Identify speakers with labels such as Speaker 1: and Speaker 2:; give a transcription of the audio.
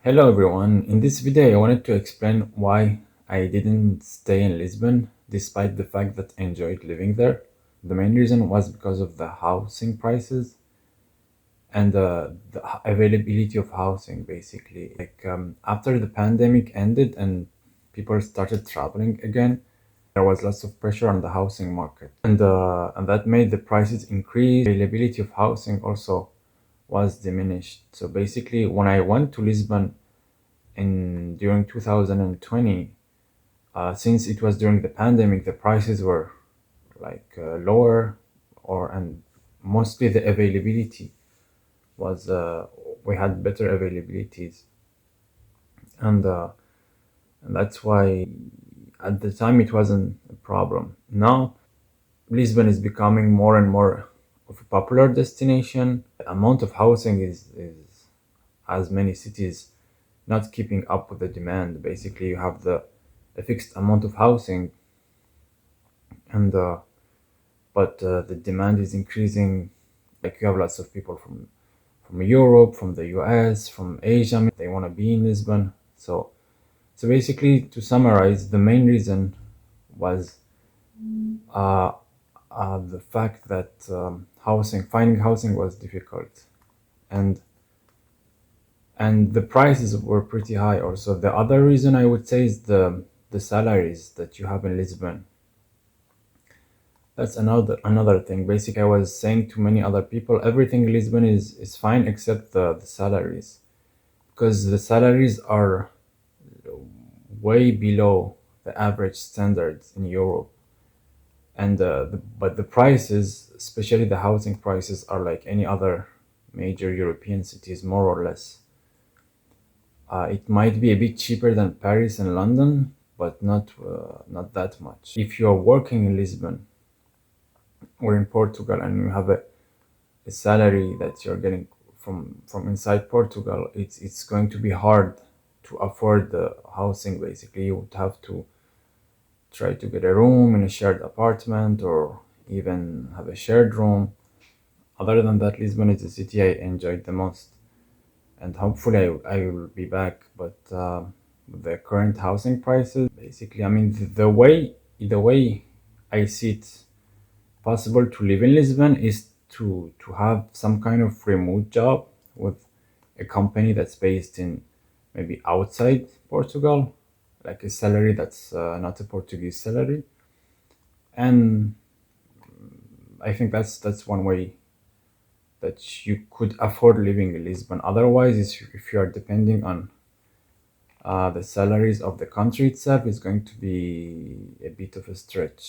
Speaker 1: Hello everyone. In this video, I wanted to explain why I didn't stay in Lisbon despite the fact that I enjoyed living there. The main reason was because of the housing prices and the availability of housing, basically. After the pandemic ended and people started traveling again, there was lots of pressure on the housing market, and that made the prices increase. Availability of housing also was diminished. So basically, when I went to Lisbon in during 2020, since it was during the pandemic, the prices were lower, and mostly the availability was we had better availabilities, and uh, and that's why at the time it wasn't a problem. Now Lisbon is becoming more and more of a popular destination. The amount of housing is as many cities not keeping up with the demand. Basically, you have a fixed amount of housing, and the demand is increasing. Like you have lots of people from Europe, from the US, from Asia. They want to be in Lisbon. So basically, to summarize, the main reason was uh, the fact that finding housing was difficult, and the prices were pretty high. Also, the other reason I would say is the salaries that you have in Lisbon. That's another thing. Basically, I was saying to many other people, everything in Lisbon is fine except the salaries, because the salaries are way below the average standards in Europe, and but the prices, especially the housing prices, are like any other major European cities, more or less. It might be a bit cheaper than Paris and London, but not that much. If you are working in Lisbon or in Portugal and you have a salary that you're getting from inside Portugal, it's going to be hard to afford the housing. Basically, you would have to try to get a room in a shared apartment or even have a shared room. Other than that, Lisbon is the city I enjoyed the most, and hopefully I will be back. But the current housing prices, basically, I mean, the way I see it possible to live in Lisbon is to have some kind of remote job with a company that's based in maybe outside Portugal, like a salary that's not a Portuguese salary, and I think that's one way that you could afford living in Lisbon. Otherwise, if you are depending on the salaries of the country itself, is going to be a bit of a stretch.